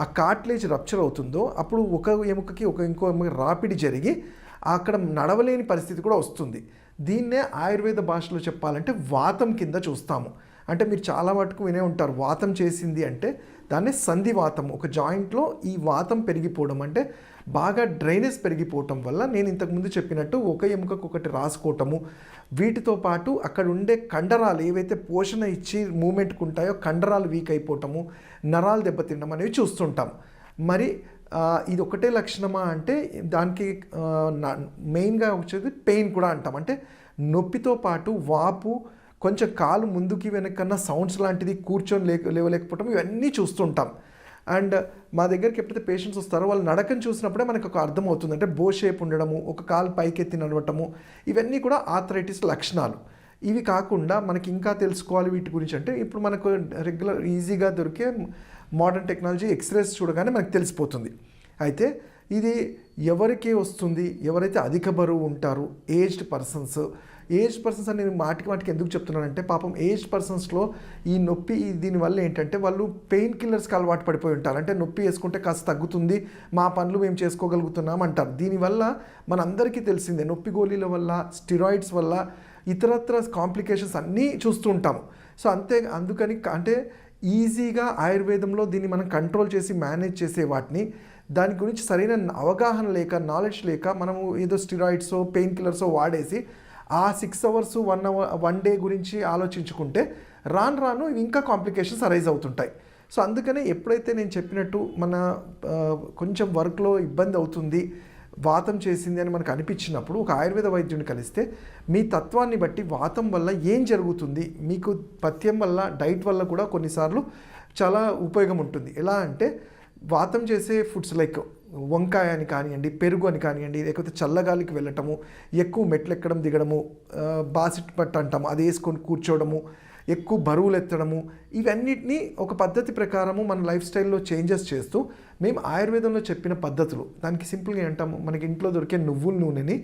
ఆ కార్టిలేజ్ రప్చర్ అవుతుందో అప్పుడు ఒక ఎముకకి ఇంకో ఎముక రాపిడి జరిగి అక్కడ నడవలేని పరిస్థితి కూడా వస్తుంది. దీన్నే ఆయుర్వేద భాషలో చెప్పాలంటే వాతం కింద చూస్తాము. అంటే మీరు చాలా మటుకు వినే ఉంటారు, వాతం చేసింది అంటే దాన్నే సంధివాతం. ఒక జాయింట్లో ఈ వాతం పెరిగిపోవడం అంటే బాగా డ్రైనేజ్ పెరిగిపోవటం వల్ల నేను ఇంతకుముందు చెప్పినట్టు ఒక ఎముకకు ఒకటి రాసుకోవటము, వీటితో పాటు అక్కడ ఉండే కండరాలు ఏవైతే పోషణ ఇచ్చి మూమెంట్కి ఉంటాయో కండరాలు వీక్ అయిపోవటము, నరాలు దెబ్బతినడం అనేవి చూస్తుంటాం. మరి ఇది ఒకటే లక్షణమా అంటే దానికి మెయిన్గా వచ్చేది పెయిన్ కూడా అంటాం. అంటే నొప్పితో పాటు వాపు, కొంచెం కాలు ముందుకి వెనకన్నా సౌండ్స్ లాంటిది, కూర్చొని లేవలేకపోవటం, ఇవన్నీ చూస్తుంటాం. అండ్ మా దగ్గరికి ఎప్పుడైతే పేషెంట్స్ వస్తారో వాళ్ళు నడకని చూసినప్పుడే మనకు ఒక అర్థం అవుతుంది. అంటే బో షేప్ ఉండడము, ఒక కాలు పైకెత్తి నడవటము, ఇవన్నీ కూడా ఆర్థరైటిస్ లక్షణాలు. ఇవి కాకుండా మనకి ఇంకా తెలుసుకోవాలి వీటి గురించి అంటే ఇప్పుడు మనకు రెగ్యులర్ ఈజీగా దొరికే మోడర్న్ టెక్నాలజీ ఎక్స్రేస్ చూడగానే మనకు తెలిసిపోతుంది. అయితే ఇది ఎవరికి వస్తుంది, ఎవరైతే అధిక బరువు ఉంటారు, ఏజ్డ్ పర్సన్స్ అని నేను మాటికి ఎందుకు చెప్తున్నానంటే పాపం ఏజ్డ్ పర్సన్స్లో ఈ నొప్పి దీనివల్ల ఏంటంటే వాళ్ళు పెయిన్ కిల్లర్స్కి అలవాటు పడిపోయి ఉంటారు. అంటే నొప్పి వేసుకుంటే కాస్త తగ్గుతుంది, మా పనులు మేము చేసుకోగలుగుతున్నాం అంటారు. దీనివల్ల మనందరికీ తెలిసిందే నొప్పి గోళీల వల్ల, స్టిరాయిడ్స్ వల్ల, ఇతరత్ర కాంప్లికేషన్స్ అన్నీ చూస్తూ ఉంటాము. సో అందుకని అంటే ఈజీగా ఆయుర్వేదంలో దీన్ని మనం కంట్రోల్ చేసి మేనేజ్ చేసే వాటిని, దాని గురించి సరైన అవగాహన లేక, నాలెడ్జ్ లేక మనము ఏదో స్టిరాయిడ్సో పెయిన్ కిల్లర్సో వాడేసి ఆ 6 hours 1 day గురించి ఆలోచించుకుంటే రాను ఇంకా కాంప్లికేషన్స్ అరైజ్ అవుతుంటాయి. సో అందుకనే ఎప్పుడైతే నేను చెప్పినట్టు మన కొంచెం వర్క్లో ఇబ్బంది అవుతుంది, వాతం చేసింది అని మనకు అనిపించినప్పుడు ఒక ఆయుర్వేద వైద్యుని కలిస్తే మీ తత్వాన్ని బట్టి వాతం వల్ల ఏం జరుగుతుంది, మీకు పథ్యం వల్ల, డైట్ వల్ల కూడా కొన్నిసార్లు చాలా ఉపయోగం ఉంటుంది. ఎలా అంటే వాతం చేసే ఫుడ్స్ లైక్ వంకాయ అని కానివ్వండి, పెరుగు అని కానివ్వండి, లేకపోతే చల్లగాలికి వెళ్ళటము, ఎక్కువ మెట్లు ఎక్కడం దిగడము, బాసిట్ పట్టు అంటాము అది వేసుకొని కూర్చోవడము, ఎక్కువ బరువులు ఎత్తడము, ఇవన్నిటినీ ఒక పద్ధతి ప్రకారము మన లైఫ్ స్టైల్లో చేంజెస్ చేస్తూ మేము ఆయుర్వేదంలో చెప్పిన పద్ధతులు, దానికి సింపుల్గా అంటాము, మనకి ఇంట్లో దొరికే నువ్వుల నూనెని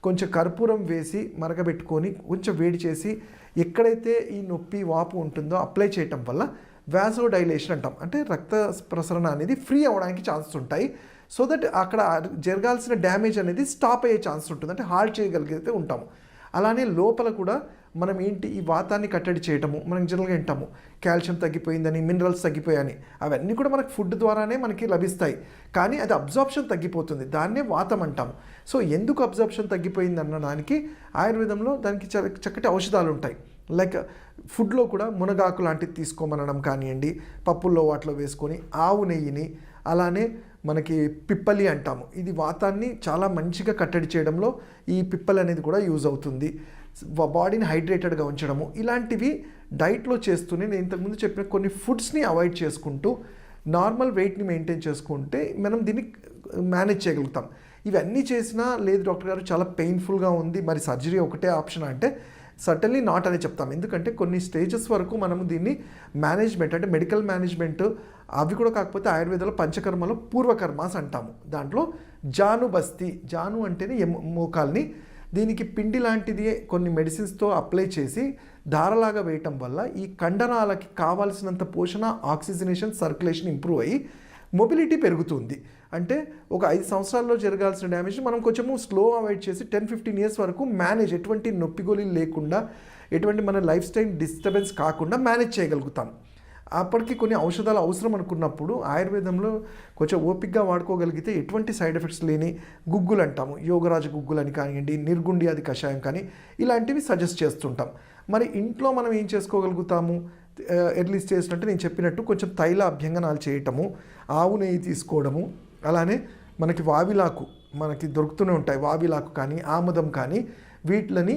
కొంచెం కర్పూరం వేసి మరగబెట్టుకొని కొంచెం వేడి చేసి ఎక్కడైతే ఈ నొప్పి వాపు ఉంటుందో అప్లై చేయటం వల్ల వ్యాసోడైలేషన్ అంటాం, అంటే రక్త ప్రసరణ అనేది ఫ్రీ అవ్వడానికి ఛాన్సెస్ ఉంటాయి. సో దట్ అక్కడ జరగాల్సిన డ్యామేజ్ అనేది స్టాప్ అయ్యే ఛాన్స్ ఉంటుంది, అంటే హాల్ట్ చేయగలిగితే ఉంటాము. అలానే లోపల కూడా మనం ఏంటి ఈ వాతాన్ని కట్టడి చేయటము, మనం జనరల్గా వింటాము కాల్షియం తగ్గిపోయిందని, మినరల్స్ తగ్గిపోయాయని, అవన్నీ కూడా మనకు ఫుడ్ ద్వారానే మనకి లభిస్తాయి. కానీ అది అబ్జార్ప్షన్ తగ్గిపోతుంది, దాన్నే వాతం అంటాము. సో ఎందుకు అబ్జార్ప్షన్ తగ్గిపోయింది అన్నదానికి ఆయుర్వేదంలో దానికి చక్కటి ఔషధాలు ఉంటాయి. లైక్ ఫుడ్లో కూడా మునగాకు లాంటిది తీసుకోమనడం కానివ్వండి, పప్పుల్లో వాటిలో వేసుకొని, ఆవు నెయ్యిని, అలానే మనకి పిప్పలి అంటాము, ఇది వాతాన్ని చాలా మంచిగా కట్టడి చేయడంలో ఈ పిప్పలి అనేది కూడా యూజ్ అవుతుంది. బాడీని హైడ్రేటెడ్గా ఉంచడము, ఇలాంటివి డైట్లో చేస్తూనే నేను ఇంతకుముందు చెప్పిన కొన్ని ఫుడ్స్ని అవాయిడ్ చేసుకుంటూ నార్మల్ వెయిట్ని మెయింటైన్ చేసుకుంటే మనం దీన్ని మేనేజ్ చేయగలుగుతాం. ఇవన్నీ చేసినా లేదు డాక్టర్ గారు చాలా పెయిన్ఫుల్గా ఉంది, మరి సర్జరీ ఒకటే ఆప్షన్ అంటే సర్టన్లీ నాట్ అని చెప్తాం. ఎందుకంటే కొన్ని స్టేజెస్ వరకు మనము దీన్ని మేనేజ్మెంట్ అంటే మెడికల్ మేనేజ్మెంట్ అవి కూడా కాకపోతే ఆయుర్వేదంలో పంచకర్మలో పూర్వకర్మాస్ అంటాము. దాంట్లో జాను బస్తి, జాను అంటేనే మోకాల్ని, దీనికి పిండి లాంటిది కొన్ని మెడిసిన్స్తో అప్లై చేసి ధారలాగా వేయటం వల్ల ఈ కండరాలకి కావాల్సినంత పోషణ, ఆక్సిజనేషన్, సర్క్యులేషన్ ఇంప్రూవ్ అయ్యి మొబిలిటీ పెరుగుతుంది. అంటే ఒక 5 సంవత్సరాల్లో జరగాల్సిన డ్యామేజ్ మనం కొంచెము స్లో అవాయిడ్ చేసి 10-15 ఇయర్స్ వరకు మేనేజ్, ఎటువంటి నొప్పి గోళీలు లేకుండా, ఎటువంటి మన లైఫ్ స్టైల్ డిస్టర్బెన్స్ కాకుండా మేనేజ్ చేయగలుగుతాం. అప్పటికి కొన్ని ఔషధాలు అవసరం అనుకున్నప్పుడు ఆయుర్వేదంలో కొంచెం ఓపికగా వాడుకోగలిగితే ఎటువంటి సైడ్ ఎఫెక్ట్స్ లేని గుగ్గులు అంటాము, యోగరాజ గుగ్గులు అని కానివ్వండి, నిర్గుండియాది కషాయం కానీ ఇలాంటివి సజెస్ట్ చేస్తుంటాం. మరి ఇంట్లో మనం ఏం చేసుకోగలుగుతాము? ఎర్లీ స్టేజ్ అంటే నేను చెప్పినట్టు కొంచెం తైల అభ్యంగనాలు చేయటము, ఆవు నెయ్యి తీసుకోవడము, అలానే మనకి వావిలాకు మనకి దొరుకుతూనే ఉంటాయి, వావిలాకు కానీ ఆముదం కానీ, వీటిని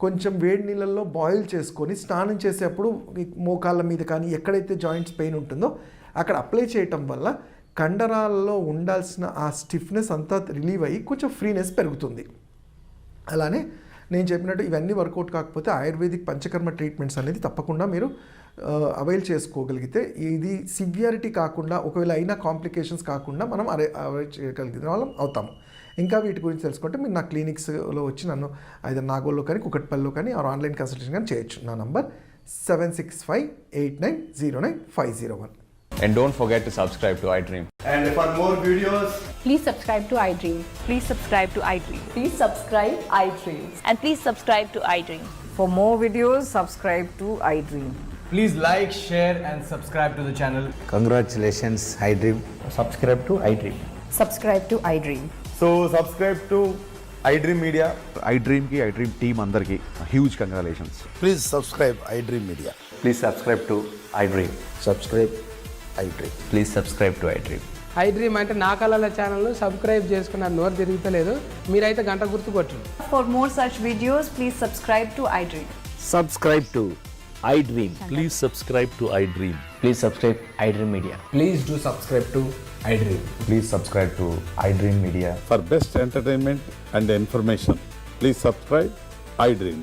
కొంచెం వేడి నీళ్ళల్లో బాయిల్ చేసుకొని స్నానం చేసేప్పుడు మోకాళ్ళ మీద కానీ ఎక్కడైతే జాయింట్స్ పెయిన్ ఉంటుందో అక్కడ అప్లై చేయటం వల్ల కండరాల్లో ఉండాల్సిన ఆ స్టిఫ్నెస్ అంతా రిలీవ్ అయ్యి కొంచెం ఫ్రీనెస్ పెరుగుతుంది. అలానే నేను చెప్పినట్టు ఇవన్నీ వర్కౌట్ కాకపోతే ఆయుర్వేదిక్ పంచకర్మ ట్రీట్మెంట్స్ అనేది తప్పకుండా మీరు అవైల్ చేసుకోగలిగితే ఇది సివియారిటీ కాకుండా, ఒకవేళ అయినా కాంప్లికేషన్స్ కాకుండా మనం అవాయిడ్ చేయగలిగిన వాళ్ళం అవుతాము. ఇంకా వీటి గురించి తెలుసుకుంటే మీరు నా క్లినిక్స్లో వచ్చి నన్ను ఐదర్ నాగోల్లో కానీ కుకట్పల్లిలో కానీ ఆన్లైన్ కన్సల్టేషన్ కానీ చేయొచ్చు. నా number 7658909501. And don't forget to subscribe to iDream. And for more videos, Please subscribe to iDream. Please subscribe to iDream. Please subscribe iDream. And please subscribe to iDream. For more videos, subscribe to iDream. please like, share and subscribe to the channel. Congratulations, iDream. Subscribe to iDream. Subscribe to iDream. So subscribe to iDream Media. iDream ki iDream team andarki huge congratulations. Please subscribe iDream Media. Please subscribe to iDream. Subscribe iDream. Please subscribe to iDream. iDream అంటే నా కళల ఛానల్ను సబ్స్క్రైబ్ చేసుకున్న నోరు తిరుగుతలేదు, మీరైతే గంట గుర్తు కొట్టండి. For more such videos, please subscribe to iDream. Subscribe to iDream. Please subscribe to iDream. Please subscribe iDream Media. Please do subscribe to iDream. Please subscribe to iDream Media. For best entertainment and information, please subscribe iDream.